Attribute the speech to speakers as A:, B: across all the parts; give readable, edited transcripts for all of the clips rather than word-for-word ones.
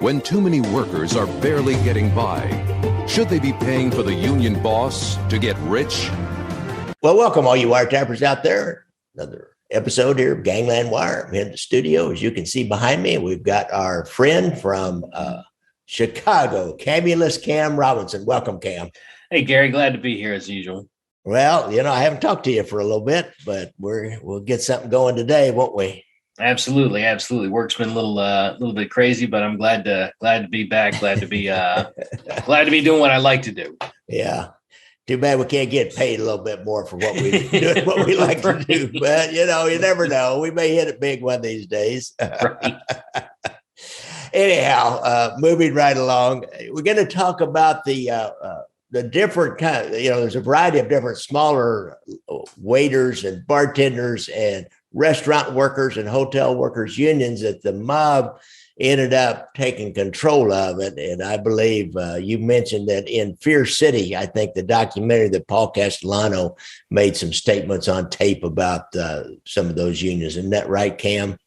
A: when too many workers are barely getting by? Should they be paying for the union boss to get rich?
B: Well, welcome all you wiretappers out there. Another episode here of Gangland Wire. I'm in the studio. As you can see behind me, we've got our friend from Chicago, Camillius Cam Robinson. Welcome, Cam.
C: Hey, Gary, glad to be here as usual.
B: Well, I haven't talked to you for a little bit, but we'll get something going today, won't we?
C: Absolutely. Work's been a little bit crazy, but I'm glad to be back. Glad to be doing what I like to do.
B: Yeah. Too bad we can't get paid a little bit more for what we do, what we like to do. But you never know. We may hit it big one of these days.
C: Right.
B: Anyhow, moving right along, we're going to talk about the different kind. There's a variety of different smaller waiters and bartenders and restaurant workers and hotel workers unions that the mob ended up taking control of it. And I believe you mentioned that in Fear City, I think the documentary that Paul Castellano made some statements on tape about some of those unions. Isn't that right, Cam?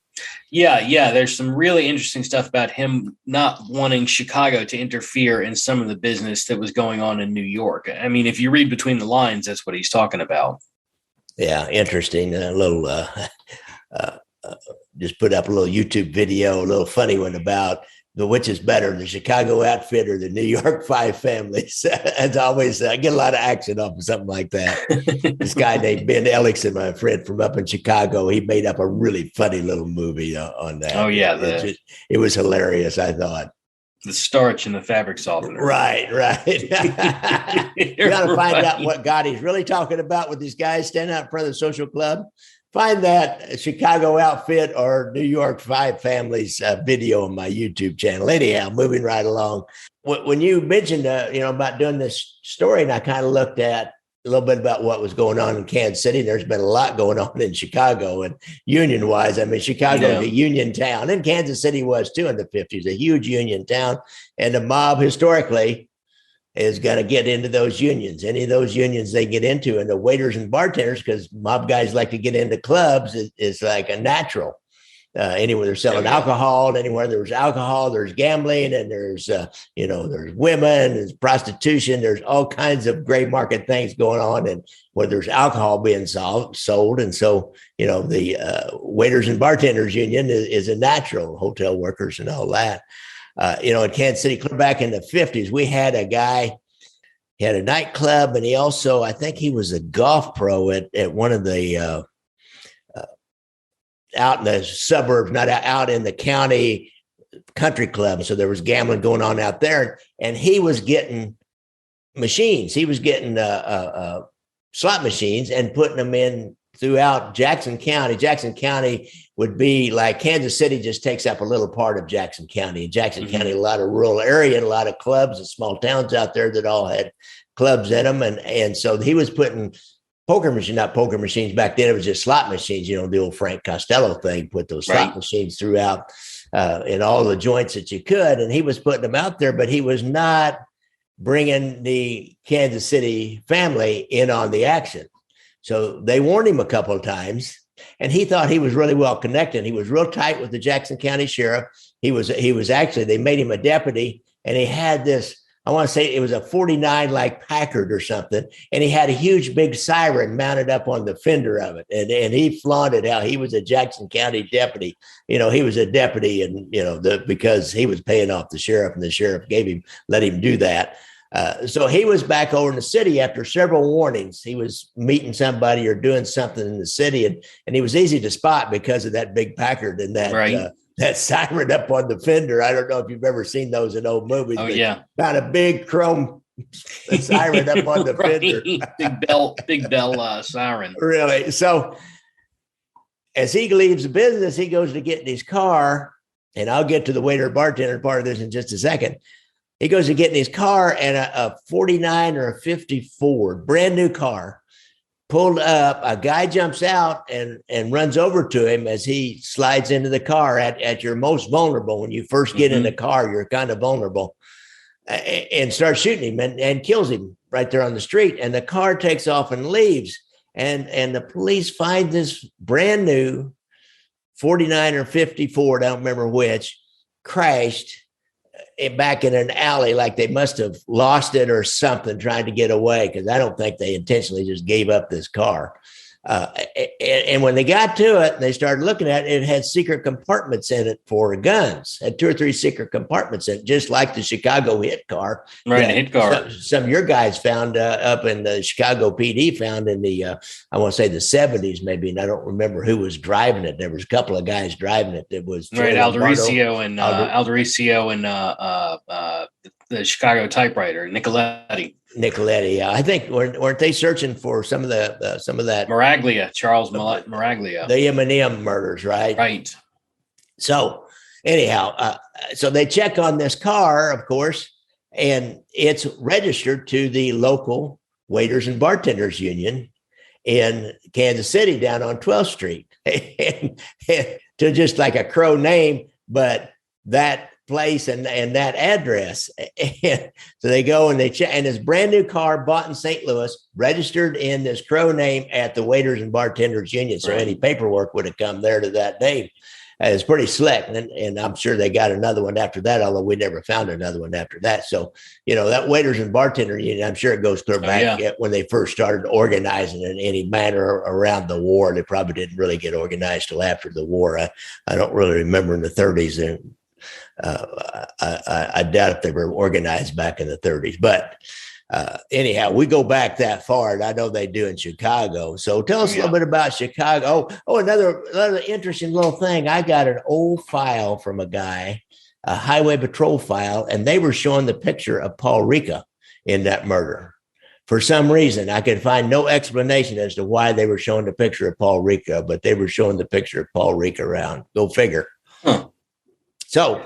C: Yeah. There's some really interesting stuff about him not wanting Chicago to interfere in some of the business that was going on in New York. I mean, if you read between the lines, that's what he's talking about. Yeah,
B: interesting. A little, just put up a little YouTube video, a little funny one about which is better, the Chicago outfit or the New York Five families. As always, I get a lot of action off of something like that. This guy named Ben Ellickson, my friend from up in Chicago, he made up a really funny little movie on that.
C: Oh, yeah.
B: It was hilarious, I thought.
C: The starch and the fabric softener.
B: Right. You got to find out what God he's really talking about with these guys standing out in front of the social club. Find that Chicago outfit or New York Five families video on my YouTube channel. Anyhow, moving right along. When you mentioned, about doing this story, and I kind of looked at a little bit about what was going on in Kansas City. There's been a lot going on in Chicago, and union-wise, I mean, Chicago is a union town, and Kansas City was too in the 50s, a huge union town. And the mob historically is going to get into those unions. Any of those unions they get into, and the waiters and bartenders, because mob guys like to get into clubs, is like a natural. Anywhere they're selling alcohol, and anywhere there's alcohol, there's gambling, and there's there's women, there's prostitution, there's all kinds of gray market things going on, and where there's alcohol being sold, and so the waiters and bartenders union is a natural, hotel workers and all that. In Kansas City, back in the 50s, we had a guy. He had a nightclub, and he also, I think, he was a golf pro at one of the out in the suburbs, not out in the county country club. So there was gambling going on out there, and he was getting machines. He was getting slot machines and putting them in throughout Jackson County. Jackson County would be like Kansas City just takes up a little part of Jackson County. In Jackson County, a lot of rural area, and a lot of clubs and small towns out there that all had clubs in them. And so he was putting not poker machines back then. It was just slot machines, the old Frank Costello thing, put those slot machines throughout in all the joints that you could. And he was putting them out there, but he was not bringing the Kansas City family in on the action. So they warned him a couple of times, and he thought he was really well connected. He was real tight with the Jackson County sheriff. He was actually, they made him a deputy, and he had this, I want to say it was a 49 like Packard or something. And he had a huge big siren mounted up on the fender of it. And he flaunted how he was a Jackson County deputy. He was a deputy, and, because he was paying off the sheriff, and the sheriff let him do that. So he was back over in the city after several warnings. He was meeting somebody or doing something in the city, and he was easy to spot because of that big Packard and that that siren up on the fender. I don't know if you've ever seen those in old movies.
C: Oh, yeah.
B: Got a big chrome siren up on the fender.
C: Big bell siren.
B: Really? So as he leaves the business, he goes to get in his car, and I'll get to the waiter bartender part of this in just a second. He goes to get in his car, and a 49 or a 50 Ford, brand new car, pulled up. A guy jumps out and runs over to him as he slides into the car at your most vulnerable. When you first get in the car, you're kind of vulnerable, and starts shooting him and kills him right there on the street. And the car takes off and leaves. And the police find this brand new 49 or 50 Ford, I don't remember which, crashed back in an alley, like they must have lost it or something trying to get away, because I don't think they intentionally just gave up this car. And when they got to it and they started looking at it, it had secret compartments in it for guns. Had 2 or 3 secret compartments in it, just like the Chicago hit car.
C: Right, hit car.
B: Some of your guys found up in the Chicago PD found in the, I want to say the 70s maybe, and I don't remember who was driving it. There was a couple of guys driving it. That was
C: right, Aldericio and the Chicago typewriter, Nicoletti.
B: Yeah. I think weren't they searching for some of that
C: Maraglia, Charles Maraglia,
B: the M&M murders, right?
C: Right.
B: So anyhow, so they check on this car, of course, and it's registered to the local waiters and bartenders union in Kansas City down on 12th Street, and to just like a crow name, but that place and that address. So they go and they check, and this brand new car bought in St. Louis, registered in this crow name at the Waiters and Bartenders Union. So any paperwork would have come there to that name. It's pretty slick. And I'm sure they got another one after that, although we never found another one after that. So, that Waiters and Bartender Union, I'm sure it goes clear back when they first started organizing in any manner around the war. They probably didn't really get organized till after the war. I don't really remember in the 30s. And I doubt if they were organized back in the 30s. But anyhow, we go back that far, and I know they do in Chicago. So tell us a little bit about Chicago. Oh, another interesting little thing. I got an old file from a guy, a highway patrol file, and they were showing the picture of Paul Ricca in that murder. For some reason, I could find no explanation as to why they were showing the picture of Paul Ricca, but they were showing the picture of Paul Ricca around. Go figure. Huh. So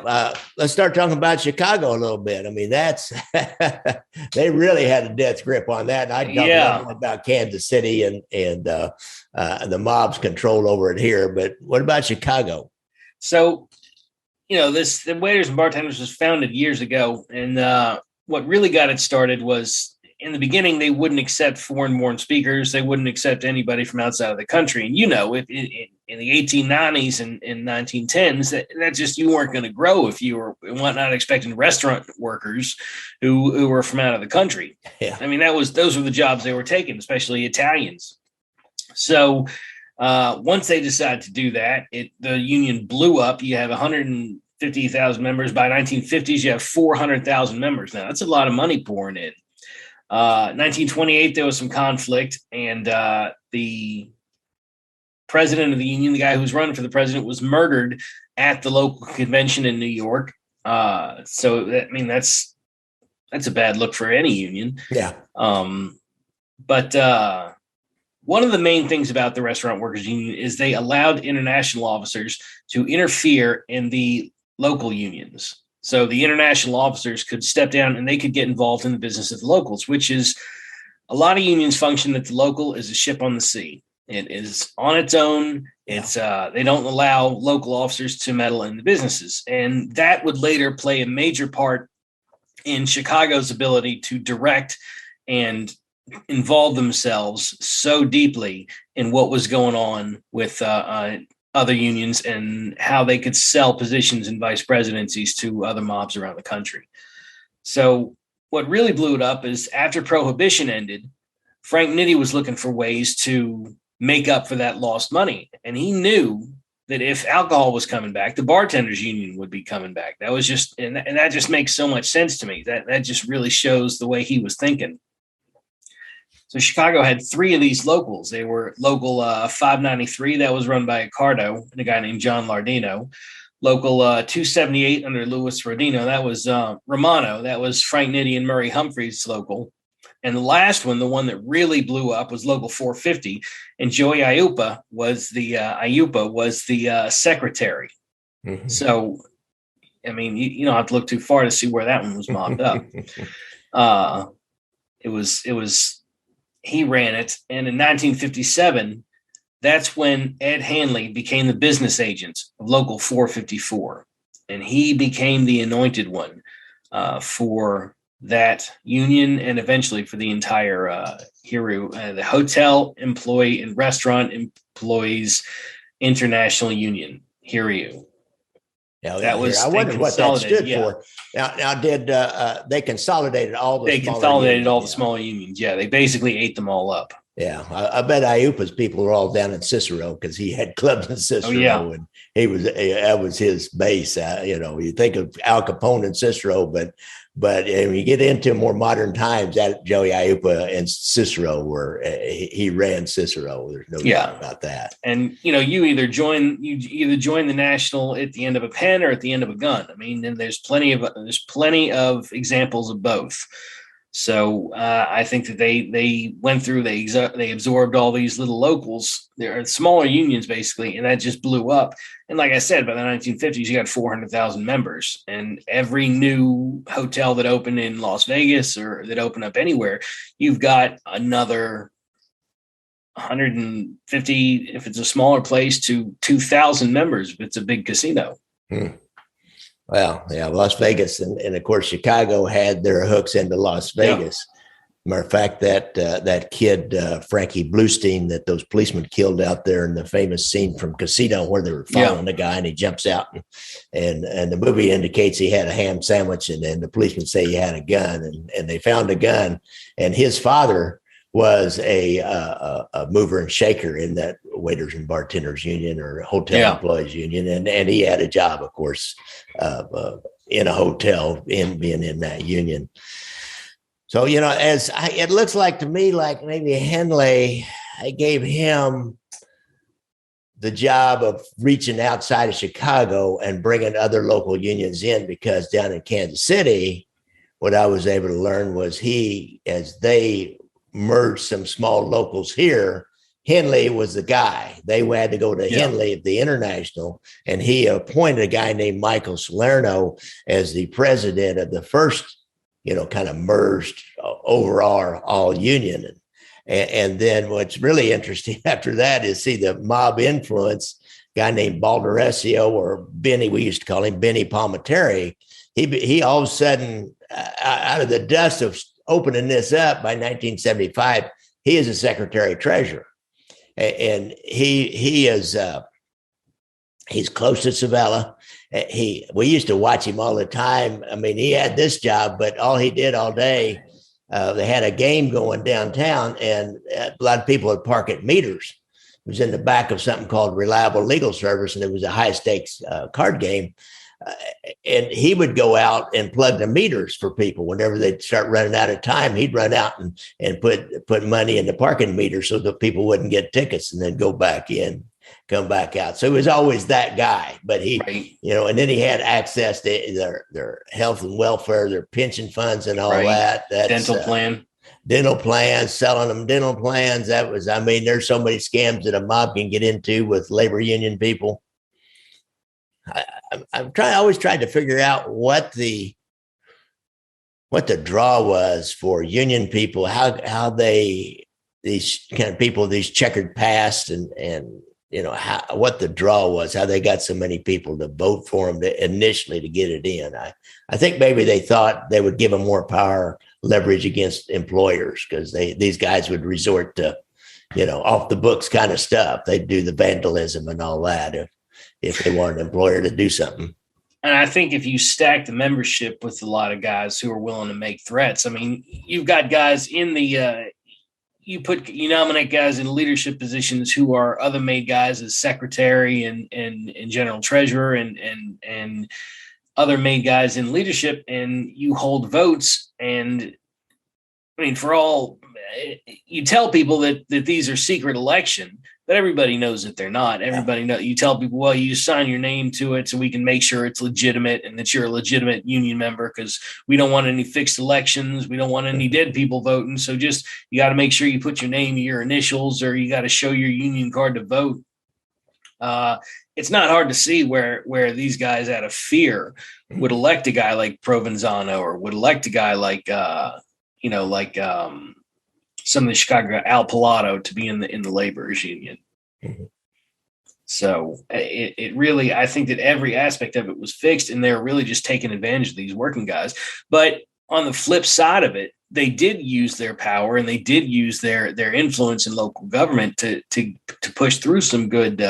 B: let's start talking about Chicago a little bit. I mean, they really had a death grip on that. And I talk about Kansas City and the mob's control over it here. But what about Chicago?
C: So, the Waiters and Bartenders was founded years ago. And what really got it started was, in the beginning, they wouldn't accept foreign-born speakers. They wouldn't accept anybody from outside of the country. And, in the 1890s and 1910s, that just, you weren't going to grow if you were not expecting restaurant workers who were from out of the country. Yeah. I mean, those were the jobs they were taking, especially Italians. So once they decided to do that, the union blew up. You have 150,000 members. By 1950s, you have 400,000 members. Now, that's a lot of money pouring in. 1928, there was some conflict, and the president of the union, the guy who was running for the president, was murdered at the local convention in New York. So that's a bad look for any union. Yeah. But one of the main things about the Restaurant Workers Union is they allowed international officers to interfere in the local unions. So the international officers could step down and they could get involved in the business of the locals, which is a lot of unions function that the local is a ship on the sea. It is on its own. It's they don't allow local officers to meddle in the businesses. And that would later play a major part in Chicago's ability to direct and involve themselves so deeply in what was going on with other unions and how they could sell positions in vice presidencies to other mobs around the country. So what really blew it up is after Prohibition ended, Frank Nitti was looking for ways to make up for that lost money. And he knew that if alcohol was coming back, the bartenders union would be coming back. That was just, and that just makes so much sense to me. That just really shows the way he was thinking. So Chicago had 3 of these locals. They were local 593, that was run by Accardo and a guy named John Lardino. Local 278 under Louis Rodino, that was Romano. That was Frank Nitti and Murray Humphreys' local. And the last one, the one that really blew up, was local 450. And Joey Aiuppa was the secretary. Mm-hmm. So, I mean, you don't have to look too far to see where that one was mobbed up. He ran it. And in 1957, that's when Ed Hanley became the business agent of local 454. And he became the anointed one for that union and eventually for the entire the Hotel Employee and Restaurant Employees International Union, HIRU. That was
B: I wondered what that stood for. Now, did they consolidated all the?
C: They consolidated all the smaller unions. Yeah, they basically ate them all up.
B: Yeah, I bet Aiuppa's people were all down in Cicero because he had clubs in Cicero, and that was his base. You think of Al Capone and Cicero, but when you get into more modern times, that Joey Aiuppa and Cicero he ran Cicero. There's no doubt about that.
C: And you either join the National at the end of a pen or at the end of a gun. I mean, and there's plenty of examples of both. So I think that they went through, they absorbed all these little locals. There are smaller unions basically, and that just blew up. And like I said, by the 1950s, you got 400,000 members, and every new hotel that opened in Las Vegas or that opened up anywhere, you've got another 150 if it's a smaller place to 2,000 members if it's a big casino.
B: Well, yeah, Las Vegas and of course Chicago had their hooks into Las Vegas. Matter of fact, that kid Frankie Bluestein that those policemen killed out there in the famous scene from Casino where they were following the guy and he jumps out and the movie indicates he had a ham sandwich and then the policemen say he had a gun and they found a gun and his father was a mover and shaker in that waiters and bartenders union or hotel employees union. And he had a job, of course, in a hotel being in that union. So, it looks like to me, like maybe Hanley, I gave him the job of reaching outside of Chicago and bringing other local unions in because down in Kansas City, what I was able to learn was as they merged some small locals here, Hanley was the guy. They had to go to Hanley at the International, and he appointed a guy named Michael Salerno as the president of the first, kind of merged overall all union. And then what's really interesting after that is see the mob influence guy named Balderesio or Benny, we used to call him Benny Palminteri. He all of a sudden, out of the dust of opening this up by 1975, he is a secretary treasurer. And he is he's close to Savella. We used to watch him all the time. I mean, he had this job, but all he did all day, they had a game going downtown, and a lot of people would park at meters. It was in the back of something called Reliable Legal Service, and it was a high stakes card game. And he would go out and plug the meters for people. Whenever they'd start running out of time, he'd run out and put money in the parking meter so that people wouldn't get tickets and then go back in, come back out. So he was always that guy. But he, and then he had access to their health and welfare, their pension funds and all that. That's, dental plans, selling them dental plans. There's so many scams that a mob can get into with labor union people. I always tried to figure out what the draw was for union people, how these kind of people, these checkered past and what the draw was, how they got so many people to vote for them initially to get it in. I think maybe they thought they would give them more power, leverage against employers because these guys would resort to, off the books kind of stuff. They'd do the vandalism and all that if they want an employer to do something.
C: And I think if you stack the membership with a lot of guys who are willing to make threats, I mean, you've got guys in the you nominate guys in leadership positions who are other made guys as secretary and general treasurer and other made guys in leadership, and you hold votes. And I mean, you tell people that these are secret election, but everybody knows that they're not. Everybody knows. You tell people, well, you sign your name to it so we can make sure it's legitimate and that you're a legitimate union member because we don't want any fixed elections. We don't want any dead people voting. So just you got to make sure you put your name, your initials, or you got to show your union card to vote. It's not hard to see where these guys out of fear would elect a guy like Provenzano or would elect a guy like some of the Chicago Al Pilato to be in the laborers union. Mm-hmm. So it really, I think that every aspect of it was fixed and they're really just taking advantage of these working guys. But on the flip side of it, they did use their power and they did use their influence in local government to push through some good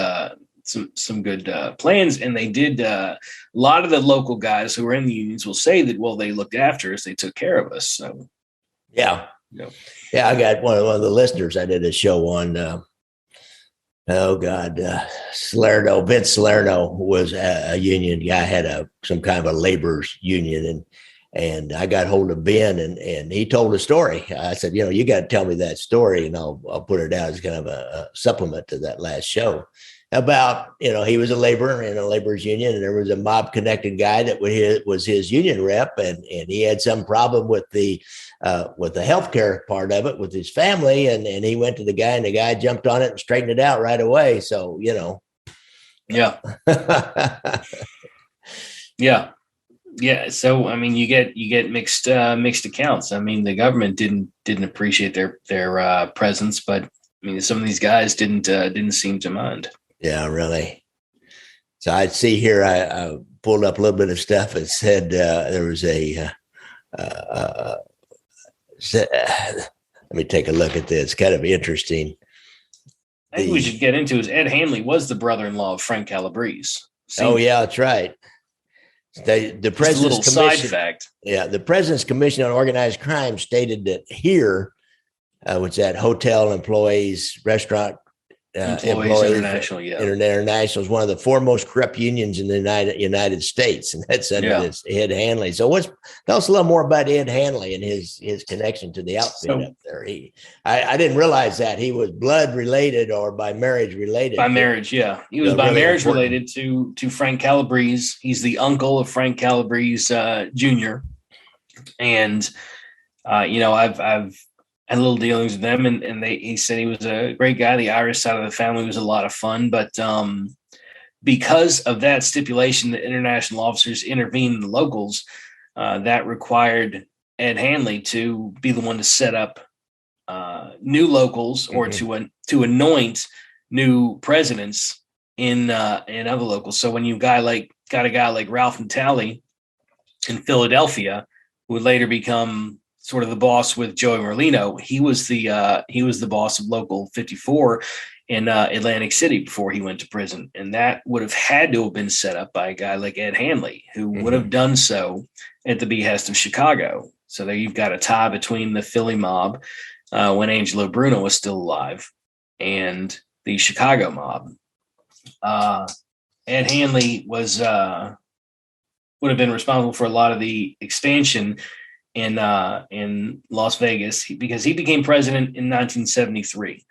C: some good plans, and they did. A lot of the local guys who were in the unions will say that, well, they looked after us, they took care of us. So,
B: yeah,
C: you know.
B: yeah. I got one of the listeners I did a show on. Salerno, Vince Salerno was a union guy, had some kind of a laborers union, and I got hold of Ben, and he told a story. I said, you got to tell me that story, and I'll put it out as kind of a supplement to that last show about, he was a laborer in a laborers union, and there was a mob connected guy that was his union rep, and he had some problem with the healthcare part of it with his family, and he went to the guy, and the guy jumped on it and straightened it out right away. So,
C: Yeah. Yeah. So, I mean, you get mixed accounts. I mean, the government didn't appreciate their presence, but I mean, some of these guys didn't seem to mind.
B: Yeah, really. So I see here, I pulled up a little bit of stuff and said there was let me take a look at this. Kind of interesting.
C: I think we should get into is Ed Hanley was the brother-in-law of Frank Calabrese.
B: Oh, yeah, that's right. The President's
C: little
B: Commission,
C: side fact.
B: Yeah, the President's Commission on Organized Crime stated that here, which that hotel employees, restaurant employees International is one of the foremost corrupt unions in the United States, and that's under this Ed Hanley. So tell us a little more about Ed Hanley and his connection to the outfit up there. I didn't realize that he was blood related or by marriage related.
C: By marriage, yeah, he was by really marriage related to Frank Calabrese. He's the uncle of Frank Calabrese Jr. And I've had little dealings with them, and he said he was a great guy. The Irish side of the family was a lot of fun, but because of that stipulation that international officers intervene in the locals, that required Ed Hanley to be the one to set up new locals or to anoint new presidents in other locals. So when you got a guy like Ralph Natale in Philadelphia, who would later become sort of the boss with Joey Merlino, he was the boss of Local 54 in Atlantic City before he went to prison, and that would have had to have been set up by a guy like Ed Hanley, who would have done so at the behest of Chicago. So there you've got a tie between the Philly mob when Angelo Bruno was still alive and the Chicago mob. Ed Hanley would have been responsible for a lot of the expansion in Las Vegas because he became president in 1973.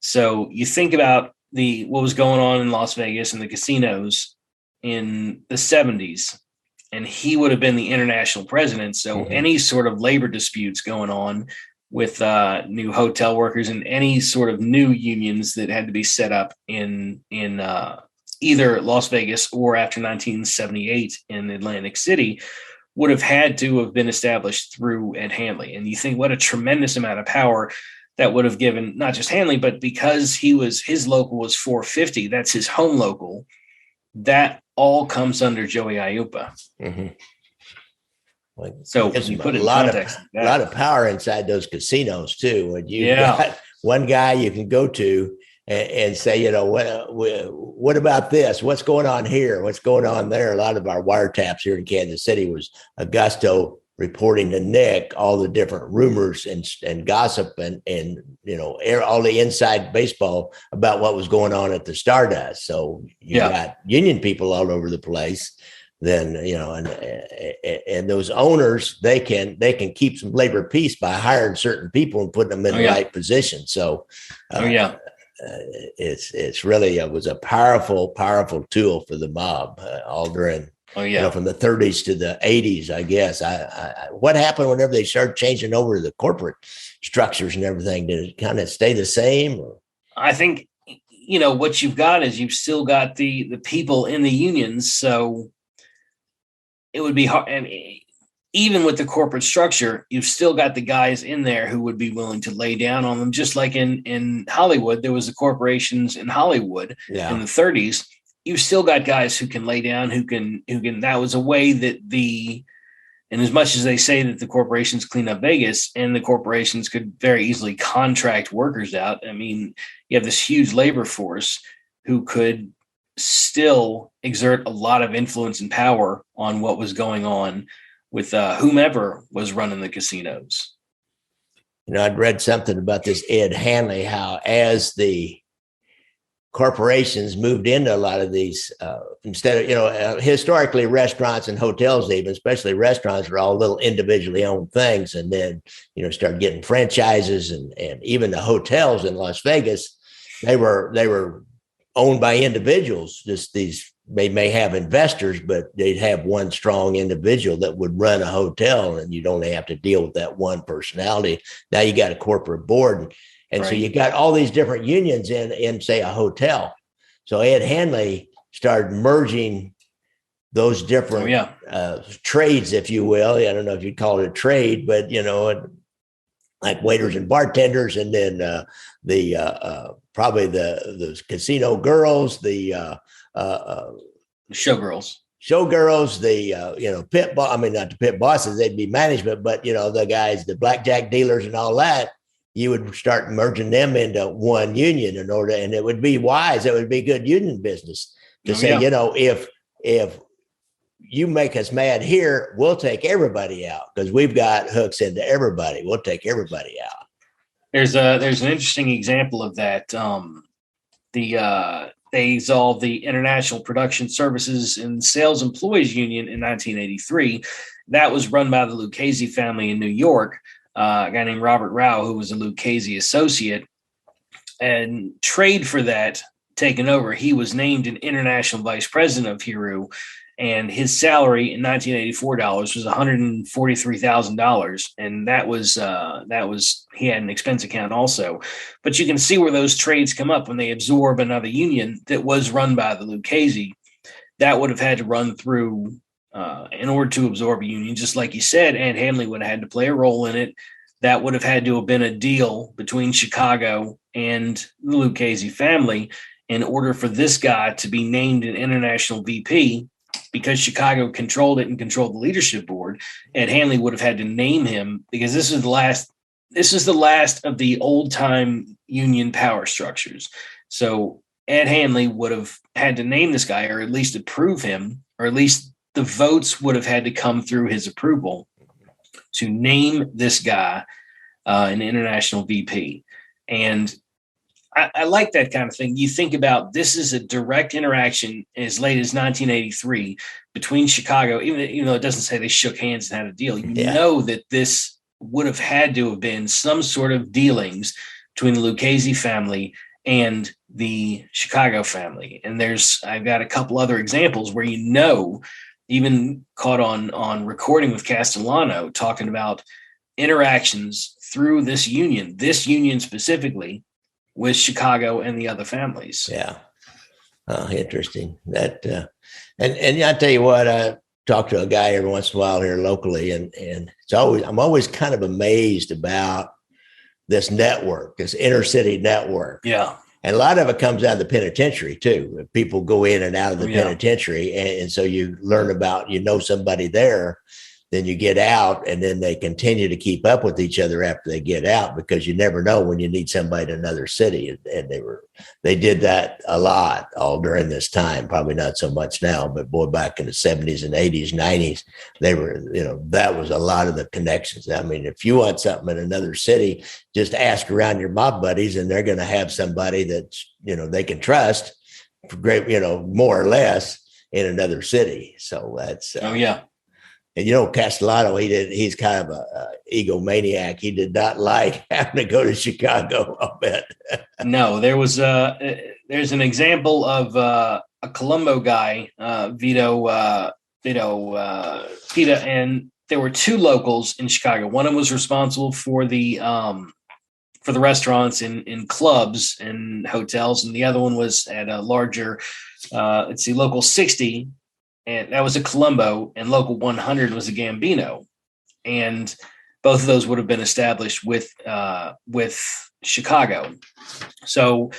C: So you think about what was going on in Las Vegas and the casinos in the 70s, and he would have been the international president. So any sort of labor disputes going on with new hotel workers and any sort of new unions that had to be set up in either Las Vegas or after 1978 in Atlantic City would have had to have been established through Ed Hanley. And you think what a tremendous amount of power that would have given not just Hanley, but because his local was 450, that's his home local, that all comes under Joey Aiuppa. So you put it in context.
B: A lot of power inside those casinos too. When you got one guy you can go to and say, what about this? What's going on here? What's going on there? A lot of our wiretaps here in Kansas City was Augusto reporting to Nick all the different rumors and gossip and all the inside baseball about what was going on at the Stardust. So you got union people all over the place. Then and those owners they can keep some labor peace by hiring certain people and putting them in the right position. So it's really it was a powerful tool for the mob all during from the 30s to the 80s, I guess. What happened whenever they started changing over to the corporate structures and everything? Did it kind of stay the same? Or?
C: I think what you've got is you've still got the people in the unions, so it would be hard. And even with the corporate structure, you've still got the guys in there who would be willing to lay down on them. Just like in Hollywood, there was the corporations in Hollywood in the 30s. You've still got guys who can lay down, who can, that was a way that and as much as they say that the corporations clean up Vegas and the corporations could very easily contract workers out. I mean, you have this huge labor force who could still exert a lot of influence and power on what was going on with whomever was running the casinos.
B: I'd read something about this Ed Hanley, how as the corporations moved into a lot of these, instead of, historically restaurants and hotels, even especially restaurants, were all little individually owned things. And then, started getting franchises, and even the hotels in Las Vegas, they were owned by individuals. Just these, they may have investors, but they'd have one strong individual that would run a hotel, and you'd only have to deal with that one personality. Now you got a corporate board. And right. So you got all these different unions in, say, a hotel. So Ed Hanley started merging those different trades, if you will. I don't know if you'd call it a trade, but, like waiters and bartenders, and then probably the casino girls, the
C: showgirls,
B: the pit boss. I mean, not the pit bosses; they'd be management, but the guys, the blackjack dealers, and all that. You would start merging them into one union and it would be wise. It would be good union business to say, if you make us mad here, we'll take everybody out because we've got hooks into everybody. We'll take everybody out.
C: There's an interesting example of that. They dissolved the International Production Services and Sales Employees Union in 1983. That was run by the Lucchese family in New York. A guy named Robert Rao, who was a Lucchese associate, and trade for that taken over. He was named an international vice president of Hiru, and his salary in $1984 was $143,000, and that was he had an expense account also. But you can see where those trades come up when they absorb another union that was run by the Lucchese. That would have had to run through. In order to absorb a union, just like you said, and Hanley would have had to play a role in it. That would have had to have been a deal between Chicago and the Lucchese family in order for this guy to be named an international VP, because Chicago controlled it and controlled the leadership board. And Hanley would have had to name him because this is the last of the old time union power structures. So Ed Hanley would have had to name this guy, or at least approve him, or at least the votes would have had to come through his approval to name this guy an international VP. And I like that kind of thing. You think about this is a direct interaction as late as 1983 between Chicago, even though it doesn't say they shook hands and had a deal. You know that this would have had to have been some sort of dealings between the Lucchese family and the Chicago family. And I've got a couple other examples where even caught on recording with Castellano talking about interactions through this union specifically with Chicago and the other families.
B: Yeah. Interesting. That, and I tell you what, I talk to a guy every once in a while here locally, and I'm always kind of amazed about this network, this inner city network.
C: Yeah.
B: And a lot of it comes out of the penitentiary too. People go in and out of the penitentiary. And so you learn about, somebody there, then you get out, and then they continue to keep up with each other after they get out, because you never know when you need somebody in another city. And they did that a lot all during this time, probably not so much now, but boy, back in the 70s and 80s, 90s, they were, that was a lot of the connections. I mean, if you want something in another city, just ask around your mob buddies, and they're going to have somebody that's, they can trust, great, more or less, in another city. So that's, And Castellano, he's kind of a egomaniac. He did not like having to go to Chicago, I'll bet.
C: No, there's an example of a Colombo guy, Vito Pita, and there were two locals in Chicago. One of them was responsible for the restaurants in clubs and hotels, and the other one was at a larger, Local 60. And that was a Colombo, and Local 100 was a Gambino. And both of those would have been established with Chicago. So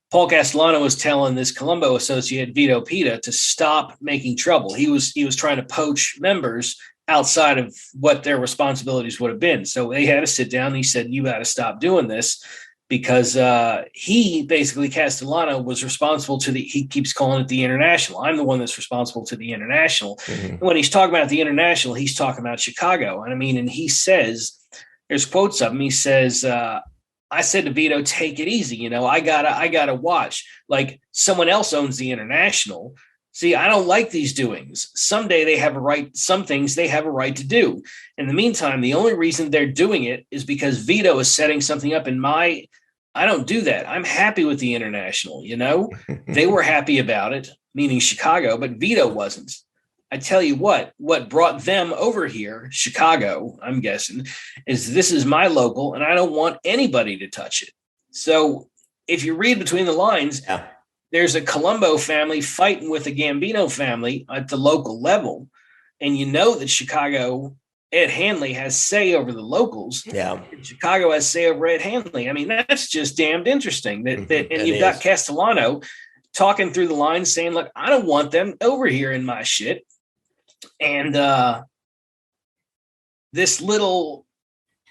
C: Paul Castellano was telling this Colombo associate, Vito Pita, to stop making trouble. He was trying to poach members outside of what their responsibilities would have been. So they had to sit down. And he said, "You got to stop doing this." because he basically, Castellano, was responsible he keeps calling it the International. I'm the one that's responsible to the International. Mm-hmm. And when he's talking about the International, he's talking about Chicago. And I mean, and he says, there's quotes of him. He says, I said to Vito, take it easy. You know, I gotta watch. Like, someone else owns the International. See, I don't like these doings. Someday they have a right. Some things they have a right to do. In the meantime, the only reason they're doing it is because Vito is setting something up I don't do that. I'm happy with the International. You know, they were happy about it, meaning Chicago, but Vito wasn't. I tell you what brought them over here, Chicago, I'm guessing, is this is my local and I don't want anybody to touch it. So if you read between the lines, there's a Colombo family fighting with a Gambino family at the local level. And you know that Chicago, Ed Hanley has say over the locals.
B: Yeah.
C: Chicago has say over Ed Hanley. I mean, that's just damned interesting. And you've got Castellano talking through the lines saying, look, I don't want them over here in my shit. And this little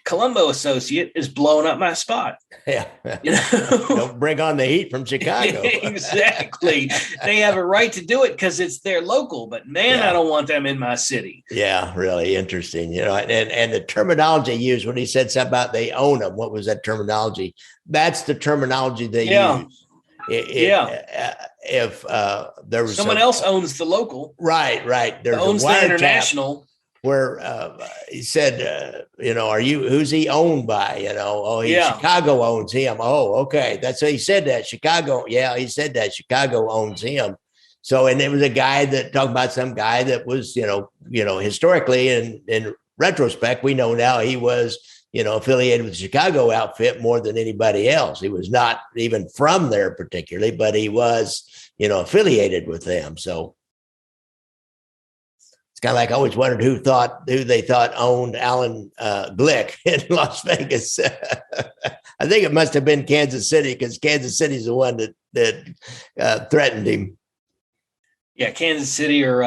C: Colombo associate is blowing up my spot.
B: Yeah.
C: You know?
B: Don't bring on the heat from Chicago.
C: Exactly. They have a right to do it because it's their local, but man, I don't want them in my city.
B: Yeah, really interesting. You know, and the terminology used when he said something about they own them. What was that terminology? That's the terminology they use. If there was
C: someone else owns the local.
B: Right. There's
C: owns the International.
B: Where he said, you know, who's he owned by? You know, Chicago owns him. Oh, okay. That's what he said that Chicago. Yeah, he said that Chicago owns him. So, and it was a guy that talked about some guy that was, you know, historically and in retrospect, we know now he was, you know, affiliated with the Chicago outfit more than anybody else. He was not even from there particularly, but he was, you know, affiliated with them. So it's kind of like I always wondered who they thought owned Alan Glick in Las Vegas. I think it must have been Kansas City because Kansas City's the one that threatened him.
C: Yeah, Kansas City or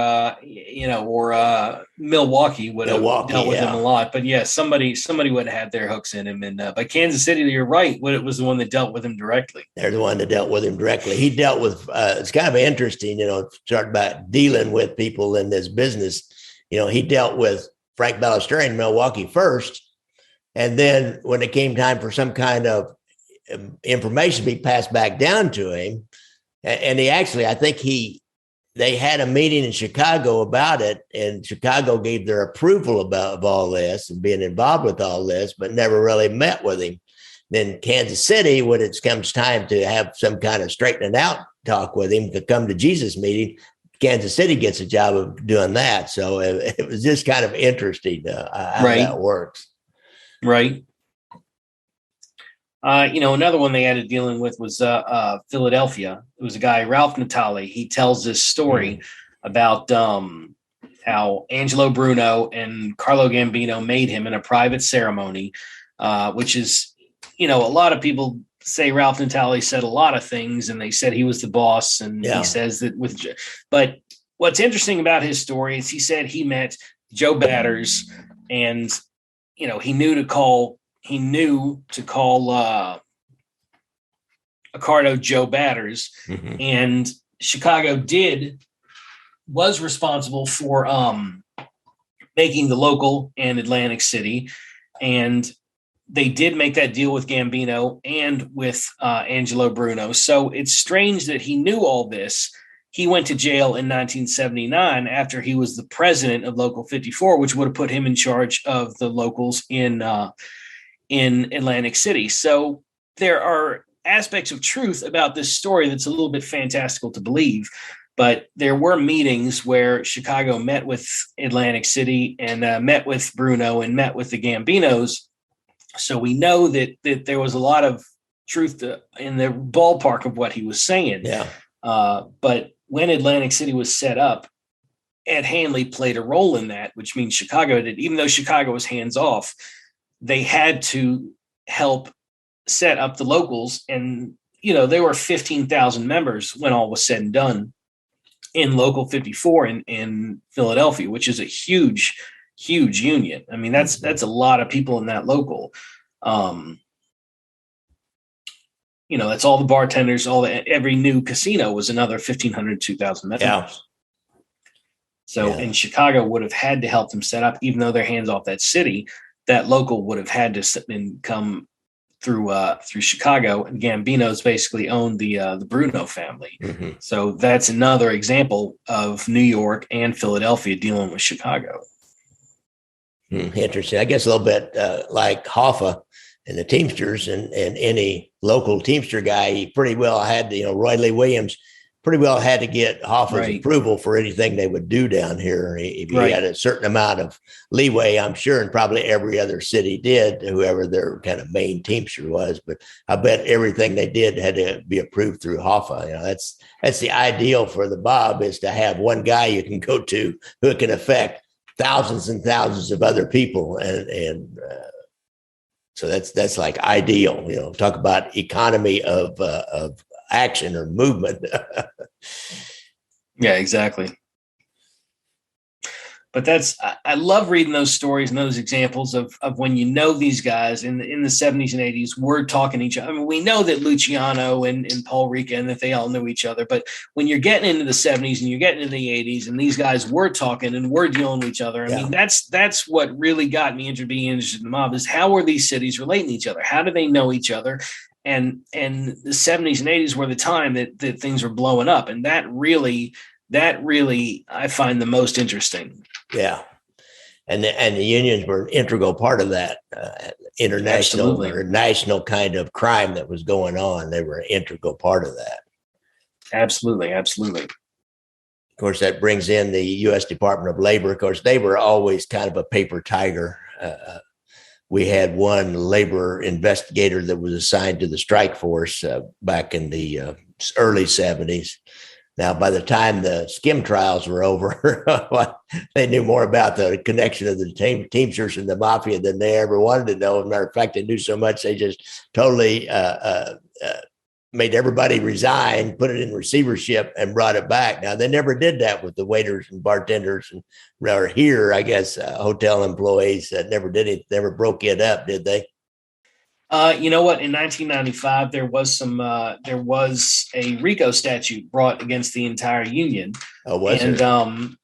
C: Milwaukee would have dealt with him a lot. But yeah, somebody would have had their hooks in him. And but Kansas City, you're right, it was the one that dealt with him directly.
B: They're the one that dealt with him directly. He dealt with. It's kind of interesting, you know, talk about dealing with people in this business. You know, he dealt with Frank Ballesteri in Milwaukee first, and then when it came time for some kind of information to be passed back down to him, and he actually, I think they had a meeting in Chicago about it, and Chicago gave their approval of all this and being involved with all this, but never really met with him. Then Kansas City, when it comes time to have some kind of straightening out talk with him, to come to Jesus meeting, Kansas City gets a job of doing that. So it was just kind of interesting how that works.
C: Right. Another one they had to dealing with was Philadelphia. It was a guy, Ralph Natale. He tells this story about how Angelo Bruno and Carlo Gambino made him in a private ceremony, which is, a lot of people say Ralph Natale said a lot of things, and they said he was the boss, and he says that but what's interesting about his story is he said he met Joe Batters, and he knew to call Accardo Joe Batters, and Chicago was responsible for making the local and Atlantic City, and they did make that deal with Gambino and with Angelo Bruno. So it's strange that he knew all this. He went to jail in 1979 after he was the president of Local 54, which would have put him in charge of the locals in Atlantic City. So there are aspects of truth about this story that's a little bit fantastical to believe, but there were meetings where Chicago met with Atlantic City and met with Bruno and met with the Gambinos. So we know that there was a lot of truth in the ballpark of what he was saying.
B: Yeah.
C: But when Atlantic City was set up, Ed Hanley played a role in that, which means Chicago did, even though Chicago was hands off, they had to help set up the locals. And, there were 15,000 members when all was said and done in Local 54 in Philadelphia, which is a huge union. I mean, that's a lot of people in that local. that's all the bartenders, every new casino was another 1,500, 2,000 members.
B: Yeah.
C: So in Chicago would have had to help them set up, even though they're hands off that city, that local would have had to come through Chicago. And Gambino's basically owned the Bruno family. Mm-hmm. So that's another example of New York and Philadelphia dealing with Chicago.
B: Interesting. I guess a little bit like Hoffa and the Teamsters and any local Teamster guy, he pretty well had to, Roy Lee Williams pretty well had to get Hoffa's approval for anything they would do down here. He had a certain amount of leeway, I'm sure, and probably every other city did, whoever their kind of main Teamster was. But I bet everything they did had to be approved through Hoffa. That's the ideal for the Bob, is to have one guy you can go to who can affect thousands and thousands of other people. And so that's like ideal, talk about economy of action or movement.
C: Yeah, exactly. But I love reading those stories and those examples of when these guys in the 70s and 80s were talking to each other. I mean, we know that Luciano and Paul Ricca and that they all knew each other, but when you're getting into the 70s and you're getting into the 80s and these guys were talking and were dealing with each other, I mean, that's what really got me being interested in the mob, is how are these cities relating to each other? How do they know each other? And the 70s and 80s were the time that things were blowing up. And that really I find the most interesting.
B: Yeah. And the unions were an integral part of that international or national kind of crime that was going on. They were an integral part of that.
C: Absolutely. Absolutely.
B: Of course, that brings in the U.S. Department of Labor. Of course, they were always kind of a paper tiger. We had one labor investigator that was assigned to the strike force back in the early 70s. Now, by the time the skim trials were over, they knew more about the connection of the Teamsters and the Mafia than they ever wanted to know. As a matter of fact, they knew so much, they just totally made everybody resign, put it in receivership, and brought it back. Now, they never did that with the waiters and bartenders, or here, I guess, hotel employees never did it, never broke it up, did they?
C: You know what? In 1995, there was a RICO statute brought against the entire union.
B: Oh, was it?
C: And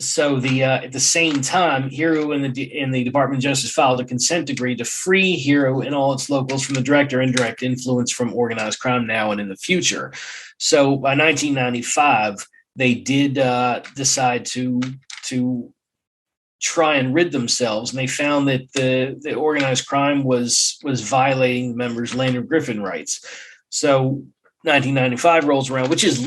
C: so at the same time, Hero and the Department of Justice filed a consent decree to free Hero and all its locals from the direct or indirect influence from organized crime now and in the future. So by 1995, they did decide to try and rid themselves, and they found that the organized crime was violating the members' Lanyard Griffin rights. So 1995 rolls around, which is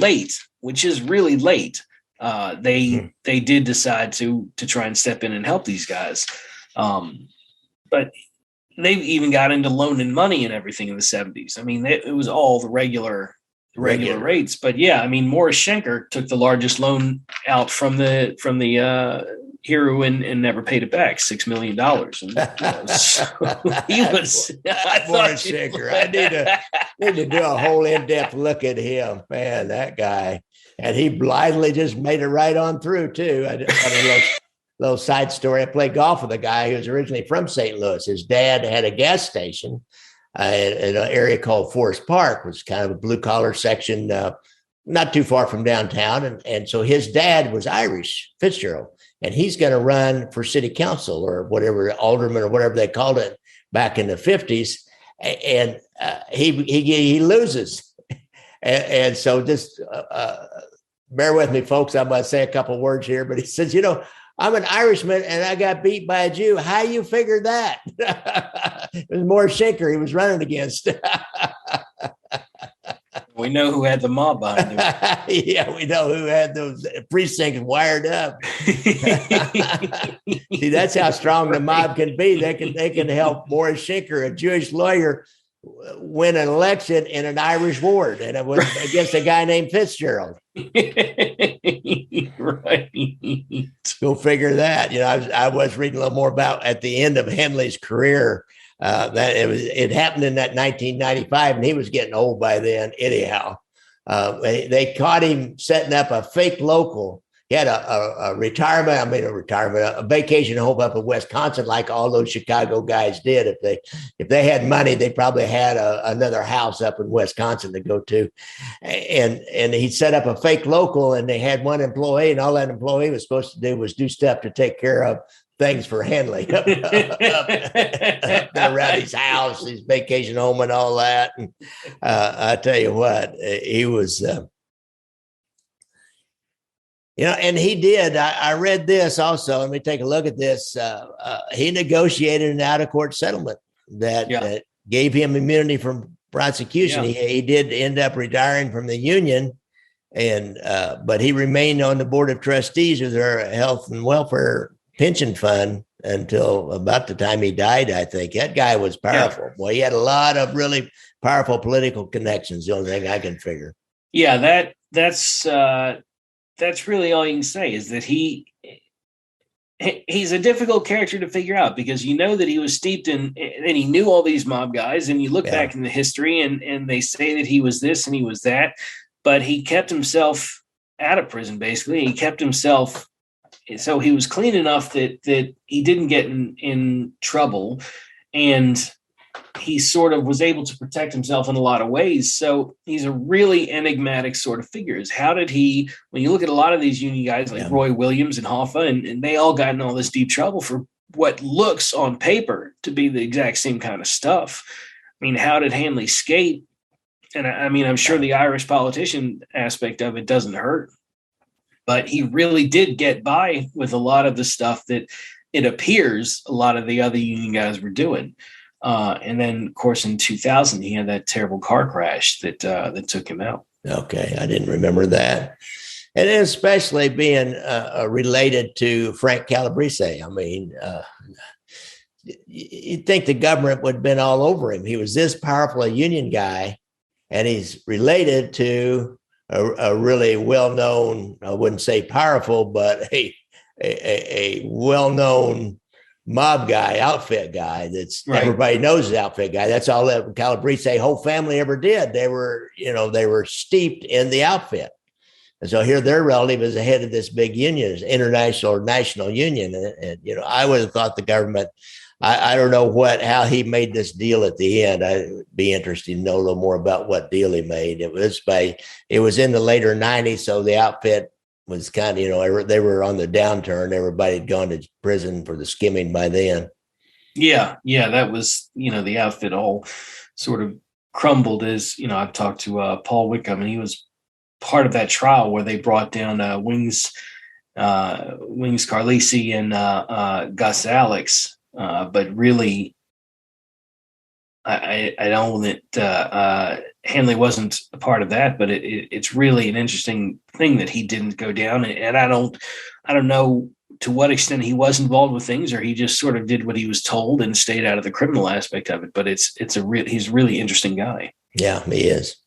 C: really late. They did decide to try and step in and help these guys, but they even got into loaning money and everything in the 70s. I mean, it was all the regular rates. But yeah, I mean, Morris Schenker took the largest loan out from the Hero and never paid it back, $6 million. And, so he was.
B: Morris Schenker. I need to do a whole in-depth look at him, man. That guy, and he blindly just made it right on through too. I a little side story. I played golf with a guy who was originally from St. Louis. His dad had a gas station in an area called Forest Park, which is kind of a blue collar section, not too far from downtown. And so his dad was Irish, Fitzgerald. And he's going to run for city council or whatever, alderman or whatever they called it back in the 50s. And he loses. And so just bear with me, folks. I'm going to say a couple words here. But he says, I'm an Irishman and I got beat by a Jew. How you figure that? It was Morris Schenker he was running against.
C: We know who had the mob behind him.
B: Yeah, we know who had those precincts wired up. See, that's how strong the mob can be. They can help Morris Schenker, a Jewish lawyer, win an election in an Irish ward, and it was against a guy named Fitzgerald.
C: Right.
B: Go figure that. I was reading a little more about at the end of Hanley's career. That it happened in that 1995, and he was getting old by then. Anyhow, they caught him setting up a fake local a a vacation home up in Wisconsin, like all those Chicago guys did. If they had money, they probably had another house up in Wisconsin to go to. And he set up a fake local, and they had one employee, and all that employee was supposed to do was do stuff to take care of things for Hanley up there around his house, his vacation home, and all that. And I tell you what, he was. And he did. I read this also. Let me take a look at this. He negotiated an out-of-court settlement that gave him immunity from prosecution. Yeah. He did end up retiring from the union, but he remained on the board of trustees of their health and welfare pension fund until about the time he died, I think. That guy was powerful. Yeah. Boy, he had a lot of really powerful political connections, the only thing I can figure.
C: Yeah, that's really all you can say is that he's a difficult character to figure out, because you know that he was steeped in, and he knew all these mob guys, and you look back in the history and they say that he was this and he was that, but he kept himself out of prison, basically. He kept himself, so he was clean enough that he didn't get in trouble, and he sort of was able to protect himself in a lot of ways. So he's a really enigmatic sort of figure. Is how did he, when you look at a lot of these union guys like Roy Williams and Hoffa, and they all got in all this deep trouble for what looks on paper to be the exact same kind of stuff. I mean, how did Hanley skate? And I mean, I'm sure the Irish politician aspect of it doesn't hurt, but he really did get by with a lot of the stuff that it appears a lot of the other union guys were doing. And then, of course, in 2000, he had that terrible car crash that took him out.
B: Okay, I didn't remember that. And then especially being related to Frank Calabrese. I mean, you'd think the government would have been all over him. He was this powerful a union guy, and he's related to a really well-known, I wouldn't say powerful, but a well-known mob guy, outfit guy. That's everybody knows the outfit guy. That's all that Calabrese whole family ever did. They were steeped in the outfit. And so here their relative is the head of this big union, international or national union. And I would have thought the government, I don't know how he made this deal at the end. I'd be interested to know a little more about what deal he made. It was in the later 90s. So the outfit was kind of, they were on the downturn. Everybody had gone to prison for the skimming by then.
C: Yeah. That was, the outfit all sort of crumbled. As, I've talked to Paul Whitcomb, and he was part of that trial where they brought down Wings Carlisi and Gus Alex. But really, I don't that Hanley wasn't a part of that, but it's really an interesting thing that he didn't go down. And I don't know to what extent he was involved with things, or he just sort of did what he was told and stayed out of the criminal aspect of it. But he's a really interesting guy.
B: Yeah, he is.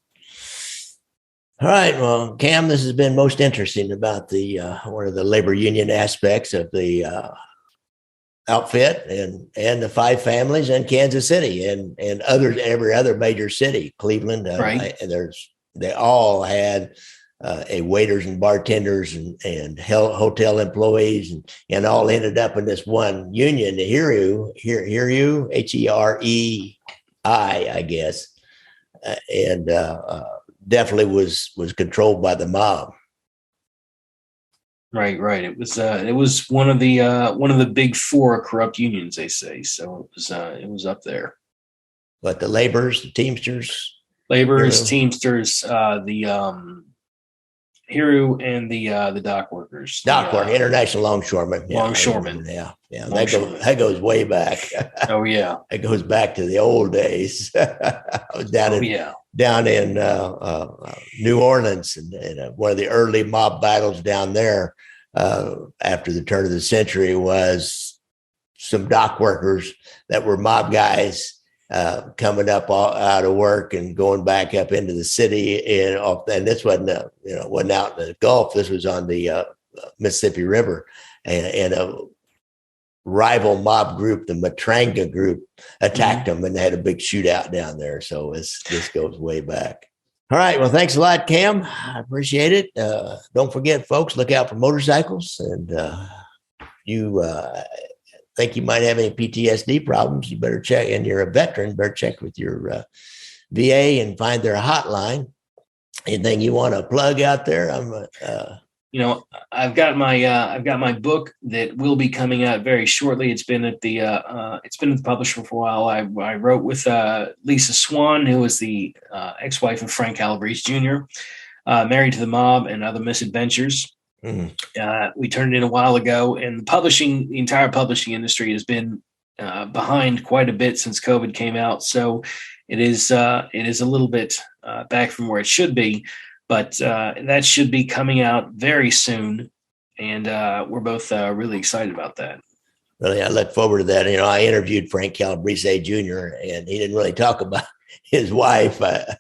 B: All right. Well, Cam, this has been most interesting about the one of the labor union aspects of the outfit and the five families in Kansas City and every other major city, Cleveland. They all had waiters and bartenders and hotel employees and all ended up in this one union, the Herei, Herei, I guess, and definitely was controlled by the mob.
C: Right. It was one of the big four corrupt unions, they say. So it was up there.
B: But the laborers, the Teamsters,
C: Teamsters, the Hero and the dock workers.
B: International longshoremen.
C: Longshoremen.
B: Yeah. That goes way back.
C: Oh yeah.
B: It goes back to the old days. I was down in New Orleans and one of the early mob battles down there after the turn of the century was some dock workers that were mob guys coming up out of work and going back up into the city, and this wasn't out in the Gulf. This was on the Mississippi River, and a rival mob group, the Matranga group, attacked them, and they had a big shootout down there. So this goes way back. All right. Well, thanks a lot, Cam. I appreciate it. Don't forget, folks, look out for motorcycles. And you think you might have any PTSD problems, you better check. And you're a veteran, better check with your VA and find their hotline. Anything you want to plug out there?
C: I've got my book that will be coming out very shortly. It's been at the publisher for a while. I wrote with Lisa Swan, who was the ex-wife of Frank Calabrese Jr., Married to the Mob and Other Misadventures. We turned it in a while ago, and the entire publishing industry has been behind quite a bit since COVID came out. So it is a little bit back from where it should be. But that should be coming out very soon, and we're both really excited about that.
B: Really, I look forward to that. I interviewed Frank Calabrese Jr., and he didn't really talk about his wife, but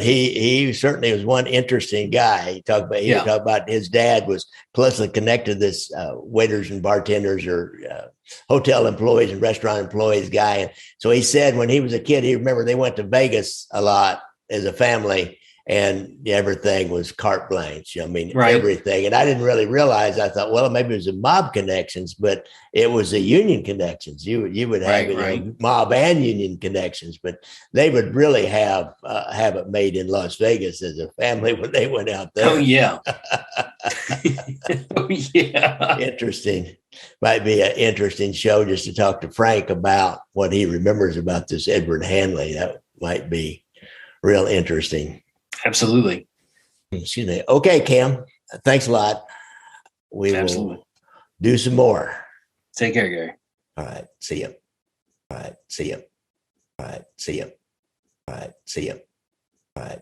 B: he certainly was one interesting guy. He talked about his dad was closely connected to this waiters and bartenders or hotel employees and restaurant employees guy. And so he said when he was a kid, he remembered they went to Vegas a lot as a family, and everything was carte blanche.
C: Right.
B: Everything. And I didn't really realize. I thought, well, maybe it was the mob connections, but it was the union connections. You would have mob and union connections, but they would really have it made in Las Vegas as a family when they went out there.
C: Oh yeah. Oh yeah.
B: Interesting. Might be an interesting show just to talk to Frank about what he remembers about this Edward Hanley. That might be real interesting.
C: Absolutely.
B: Excuse me. Okay, Cam. Thanks a lot. We will do some more.
C: Take care, Gary.
B: All right. See you. All right. See you. All right. See you. All right. See you. All right.